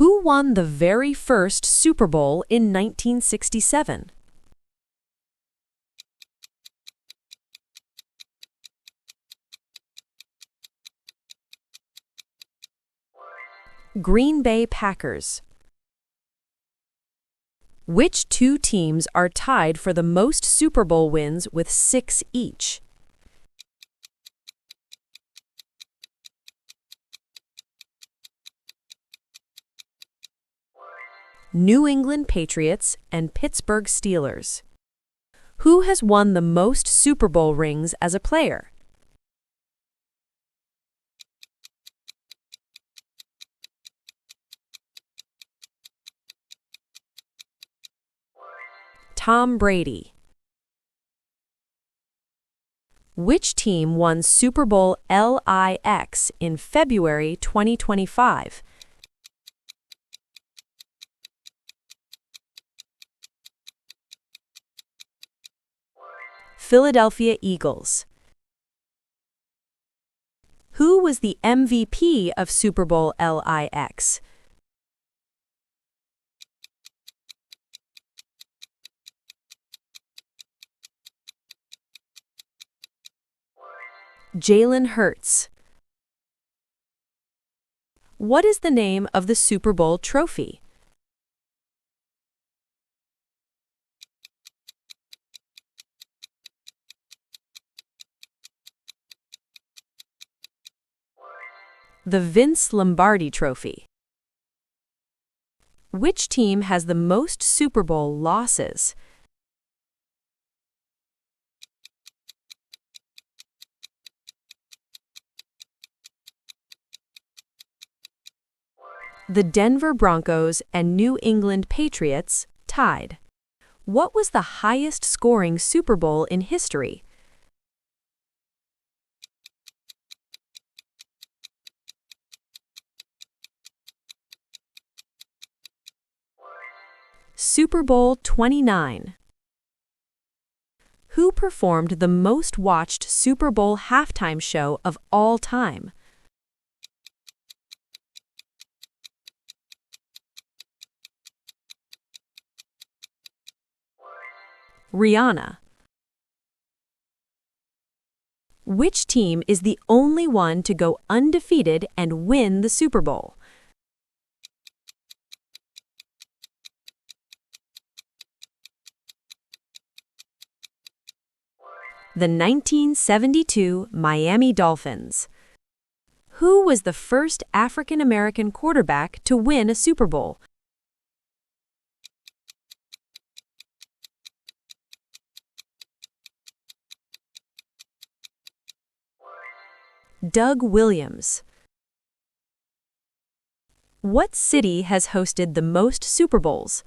Who won the very first Super Bowl in 1967? Green Bay Packers. Which two teams are tied for the most Super Bowl wins with 6 each? New England Patriots and Pittsburgh Steelers. Who has won the most Super Bowl rings as a player? Tom Brady. Which team won Super Bowl LIX in February 2025? Philadelphia Eagles. Who was the MVP of Super Bowl LIX? Jalen Hurts. What is the name of the Super Bowl trophy? The Vince Lombardi Trophy. Which team has the most Super Bowl losses? The Denver Broncos and New England Patriots tied. What was the highest scoring Super Bowl in history? Super Bowl 29. Who performed the most watched Super Bowl halftime show of all time? Rihanna. Which team is the only one to go undefeated and win the Super Bowl? The 1972 Miami Dolphins. Who was the first African American quarterback to win a Super Bowl? Doug Williams. What city has hosted the most Super Bowls?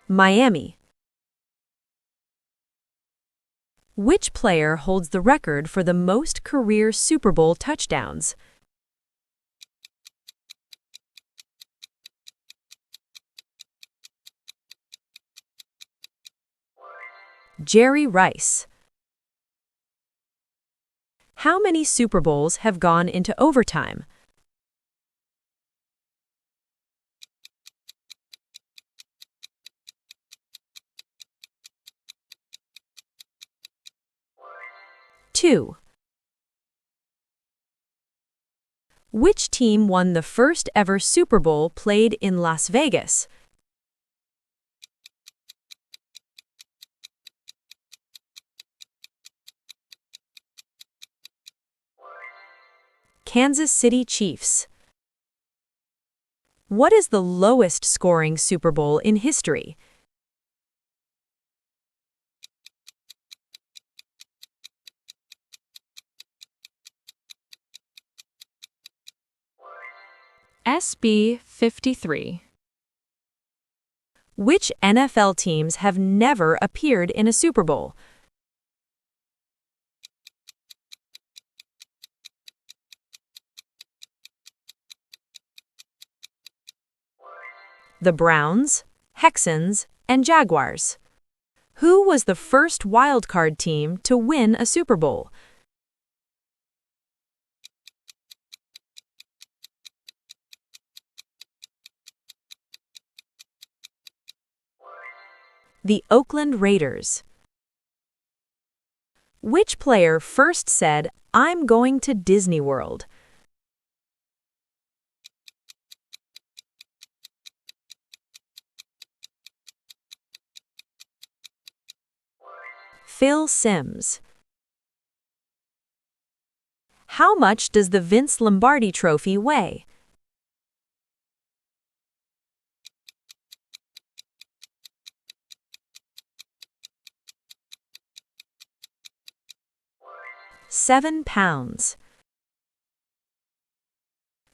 Miami. Which player holds the record for the most career Super Bowl touchdowns? Jerry Rice. How many Super Bowls have gone into overtime? Two. Which team won the first ever Super Bowl played in Las Vegas? Kansas City Chiefs. What is the lowest scoring Super Bowl in history? SB 53. Which NFL teams have never appeared in a Super Bowl? The Browns, Texans, and Jaguars. Who was the first wildcard team to win a Super Bowl? The Oakland Raiders. Which player first said, "I'm going to Disney World"? Phil Simms. How much does the Vince Lombardi Trophy weigh? £7.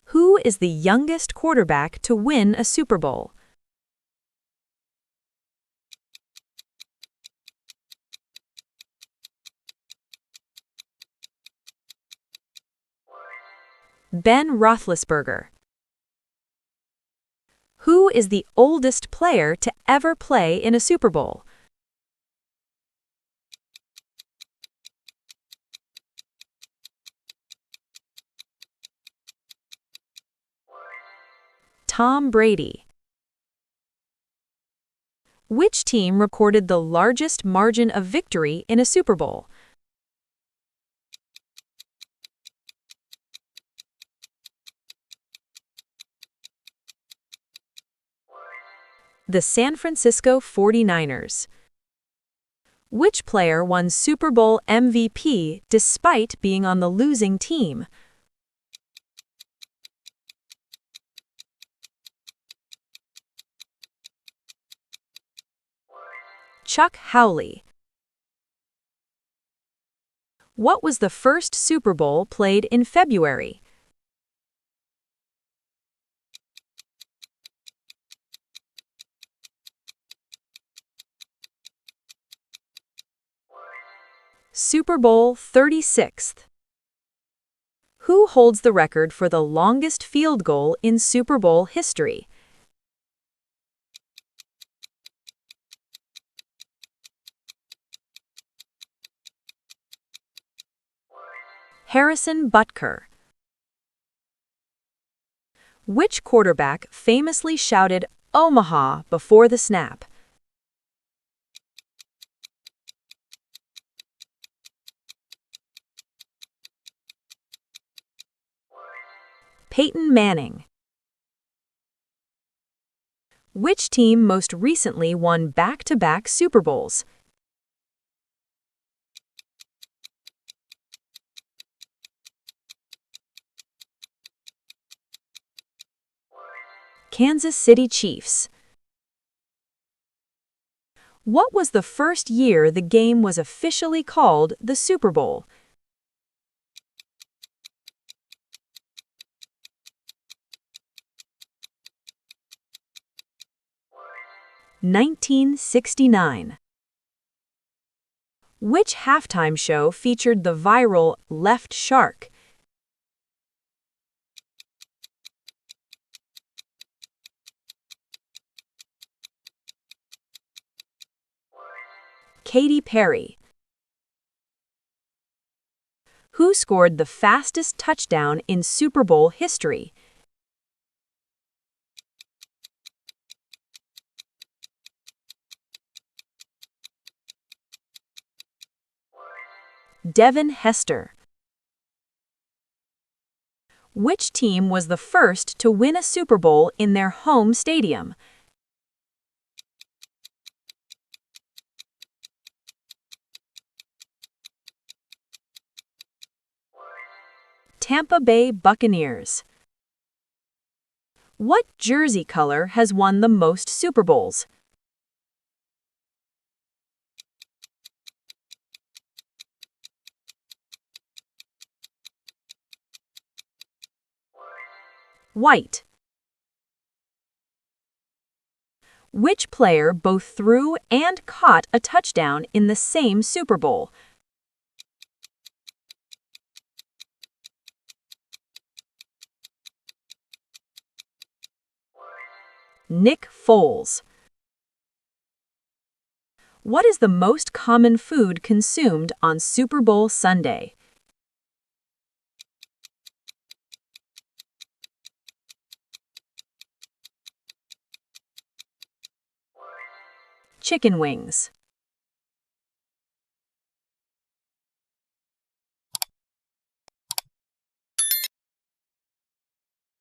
Who is the youngest quarterback to win a Super Bowl? Ben Roethlisberger. Who is the oldest player to ever play in a Super Bowl? Tom Brady. Which team recorded the largest margin of victory in a Super Bowl? The San Francisco 49ers. Which player won Super Bowl MVP despite being on the losing team? Chuck Howley. What was the first Super Bowl played in February? Super Bowl 36th. Who holds the record for the longest field goal in Super Bowl history? Harrison Butker. Which quarterback famously shouted "Omaha" before the snap? Peyton Manning. Which team most recently won back-to-back Super Bowls? Kansas City Chiefs. What was the first year the game was officially called the Super Bowl? (1969). Which halftime show featured the viral Left Shark? Katy Perry. Who scored the fastest touchdown in Super Bowl history? Devin Hester. Which team was the first to win a Super Bowl in their home stadium? Tampa Bay Buccaneers. What jersey color has won the most Super Bowls? White. Which player both threw and caught a touchdown in the same Super Bowl? Nick Foles. What is the most common food consumed on Super Bowl Sunday? Chicken wings.